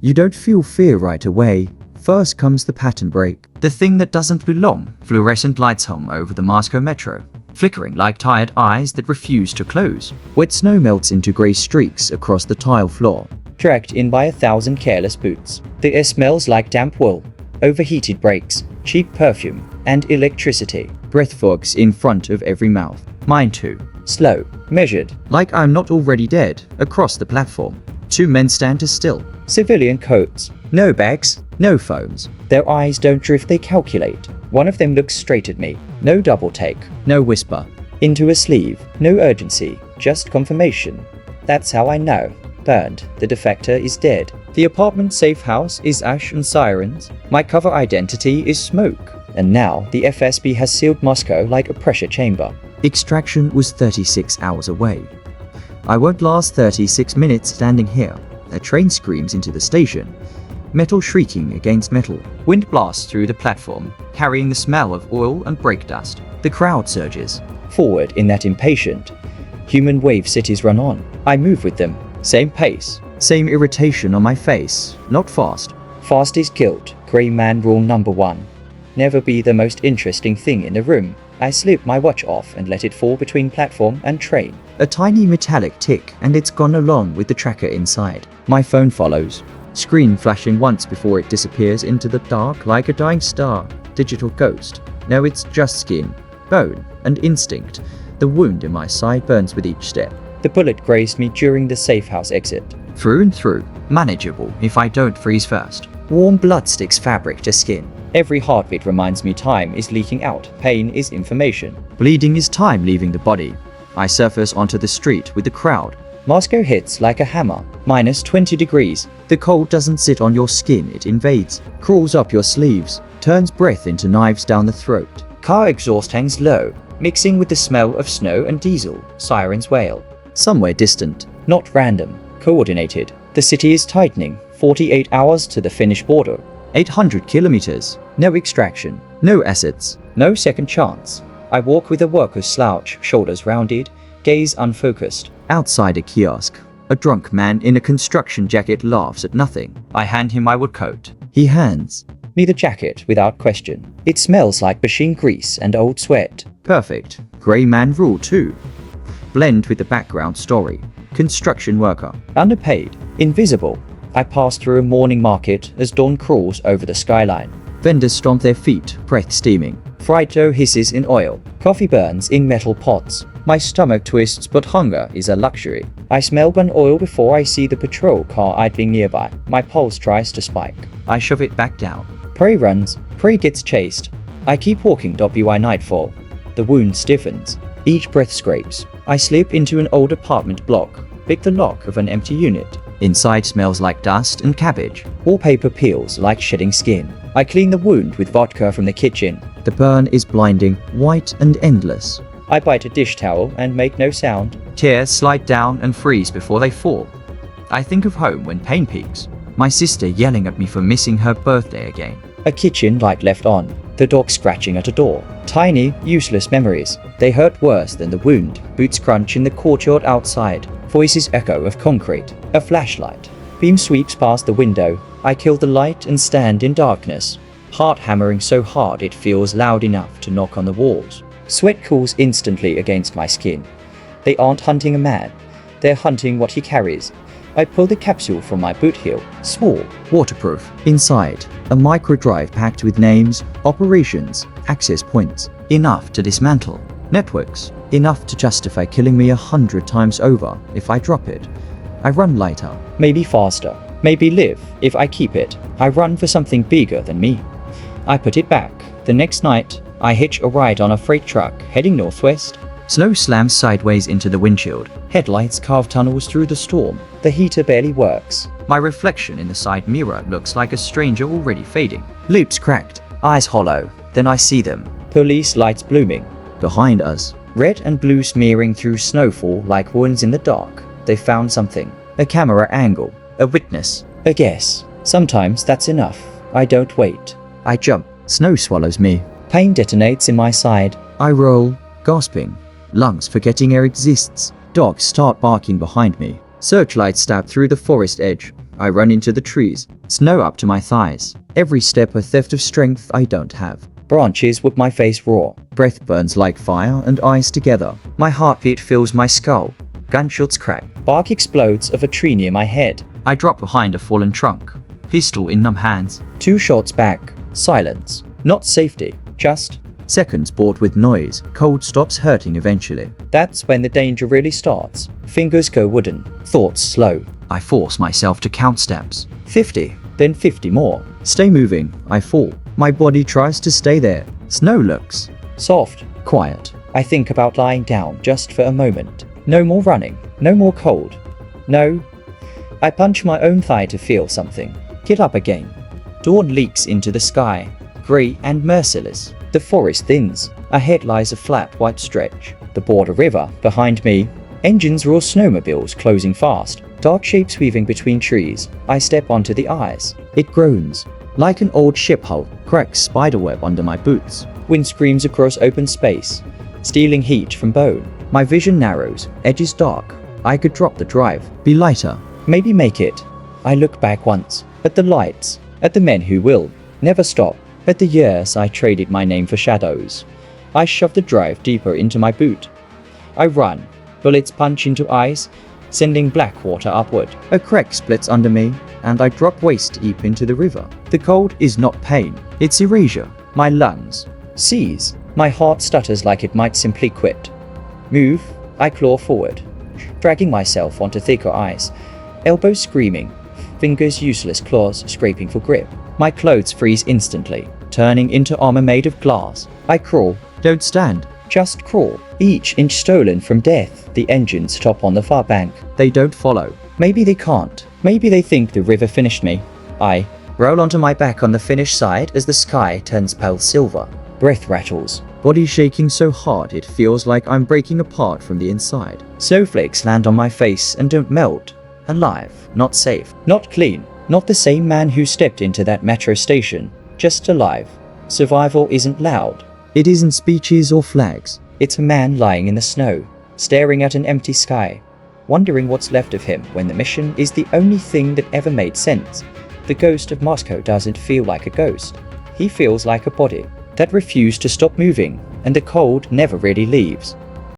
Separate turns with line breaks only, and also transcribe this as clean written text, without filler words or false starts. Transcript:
You don't feel fear right away. First comes the pattern break.
The thing that doesn't belong. Fluorescent lights hum over the Moscow metro, flickering like tired eyes that refuse to close.
Wet snow melts into grey streaks across the tile floor,
dragged in by 1,000 careless boots. The air smells like damp wool, overheated brakes, cheap perfume, and electricity.
breath fogs in front of every mouth.
Mine too.
Slow, measured.
Like I'm not already dead. Across the platform, 2 men stand still.
Civilian coats. No bags, no phones. Their eyes don't drift, they calculate. One of them looks straight at me. No double take.
No whisper.
Into a sleeve. No urgency, just confirmation. That's how I know. Burned. The defector is dead. The apartment safe house is ash and sirens. My cover identity is smoke. And now the FSB has sealed Moscow like a pressure chamber.
Extraction was 36 hours away. I won't last 36 minutes standing here. A train screams into the station. Metal shrieking against metal.
Wind blasts through the platform, carrying the smell of oil and brake dust.
The crowd surges
forward in that impatient, human wave cities run on. I move with them. Same pace.
Same irritation on my face. Not fast.
Fast is guilt. Grey man rule number 1. Never be the most interesting thing in the room. I slip my watch off and let it fall between platform and train.
A tiny metallic tick and it's gone along with the tracker inside. My phone follows. Screen flashing once before it disappears into the dark like a dying star. Digital ghost. No, it's just skin, bone, and instinct. The wound in my side burns with each step.
The bullet grazed me during the safe house exit.
Through and through.
Manageable if I don't freeze first.
Warm blood sticks fabric to skin. Every heartbeat reminds me time is leaking out. Pain is information.
Bleeding is time leaving the body. I surface onto the street with the crowd.
Moscow hits like a hammer. Minus 20 degrees.
The cold doesn't sit on your skin, it invades. Crawls up your sleeves. Turns breath into knives down the throat.
Car exhaust hangs low, mixing with the smell of snow and diesel. Sirens wail.
Somewhere distant.
Not random. Coordinated. The city is tightening. 48 hours to the Finnish border.
800 kilometers.
No extraction.
No assets.
No second chance. I walk with a worker's slouch, shoulders rounded, gaze unfocused.
Outside a kiosk, a drunk man in a construction jacket laughs at nothing.
I hand him my wood coat.
He hands
me the jacket without question. It smells like machine grease and old sweat.
Perfect. Grey man rule too. Blend with the background story. Construction worker.
Underpaid. Invisible. I pass through a morning market as dawn crawls over the skyline.
Vendors stomp their feet, breath steaming.
Fried dough hisses in oil. Coffee burns in metal pots. My stomach twists, but hunger is a luxury. I smell burnt oil before I see the patrol car idling nearby. My pulse tries to spike.
I shove it back down.
Prey runs. Prey gets chased. I keep walking. By nightfall. The wound stiffens. Each breath scrapes. I slip into an old apartment block. Pick the lock of an empty unit.
Inside smells like dust and cabbage.
Wallpaper peels like shedding skin. I clean the wound with vodka from the kitchen.
The burn is blinding, white and endless.
I bite a dish towel and make no sound.
Tears slide down and freeze before they fall. I think of home when pain peaks. My sister yelling at me for missing her birthday again.
A kitchen light left on. The dog scratching at a door. Tiny, useless memories. They hurt worse than the wound. Boots crunch in the courtyard outside. Voices echo of concrete. A flashlight. Beam sweeps past the window. I kill the light and stand in darkness. Heart hammering so hard it feels loud enough to knock on the walls. Sweat cools instantly against my skin. They aren't hunting a man. They're hunting what he carries. I pull the capsule from my boot heel. Small.
Waterproof. Inside, a micro drive packed with names, operations, access points.
Enough to dismantle.
Networks. Enough to justify killing me 100 times over if I drop it. I run lighter.
Maybe faster. Maybe live if I keep it. I run for something bigger than me. I put it back. The next night, I hitch a ride on a freight truck heading northwest.
Snow slams sideways into the windshield.
Headlights carve tunnels through the storm. The heater barely works.
My reflection in the side mirror looks like a stranger already fading.
Lips cracked, eyes hollow. Then I see them.
Police lights blooming.
Behind us.
Red and blue smearing through snowfall like wounds in the dark. They found something.
A camera angle. A witness.
A guess. Sometimes that's enough. I don't wait.
I jump. Snow swallows me.
Pain detonates in my side.
I roll, gasping. Lungs forgetting air exists. Dogs start barking behind me. Searchlights stab through the forest edge.
I run into the trees, snow up to my thighs. Every step a theft of strength I don't have.
Branches whip my face raw.
Breath burns like fire and ice together. My heartbeat fills my skull. Gunshots crack.
Bark explodes of a tree near my head.
I drop behind a fallen trunk. Pistol in numb hands.
2 shots back. Silence. Not safety. Just.
Seconds bored with noise. Cold stops hurting eventually.
That's when the danger really starts. Fingers go wooden. Thoughts slow.
I force myself to count steps.
50. Then 50 more.
Stay moving. I fall. My body tries to stay there. Snow looks
Soft.
quiet.
I think about lying down just for a moment. No more running. No more cold. No. I punch my own thigh to feel something. Get up again. Dawn leaks into the sky. Grey and merciless. The forest thins. Ahead lies a flat white stretch. The border river behind me. Engines roar, snowmobiles closing fast. Dark shapes weaving between trees. I step onto the ice. It groans. Like an old ship hull. Cracks spiderweb under my boots. Wind screams across open space, stealing heat from bone. My vision narrows. Edges dark. I could drop the drive.
Be lighter.
Maybe make it. I look back once. At the lights. At the men who will never stop. At the years I traded my name for shadows. I shove the drive deeper into my boot. I run. Bullets punch into eyes, sending black water upward.
A crack splits under me, and I drop waist deep into the river. The cold is not pain. It's erasure.
My lungs seize. My heart stutters like it might simply quit. Move. I claw forward, dragging myself onto thicker ice. Elbows screaming. Fingers useless, claws scraping for grip. My clothes freeze instantly, turning into armor made of glass. I crawl.
Don't stand.
Just crawl. Each inch stolen from death. The engines stop on the far bank.
They don't follow.
Maybe they can't. Maybe they think the river finished me. I roll onto my back on the finished side as the sky turns pale silver. Breath rattles.
Body shaking so hard it feels like I'm breaking apart from the inside.
Snowflakes land on my face and don't melt. Alive, not safe, not clean, not the same man who stepped into that metro station. Just alive. Survival isn't loud.
It isn't speeches or flags.
It's a man lying in the snow, staring at an empty sky, wondering what's left of him when the mission is the only thing that ever made sense. The ghost of Moscow doesn't feel like a ghost. He feels like a body that refused to stop moving, and the cold never really leaves.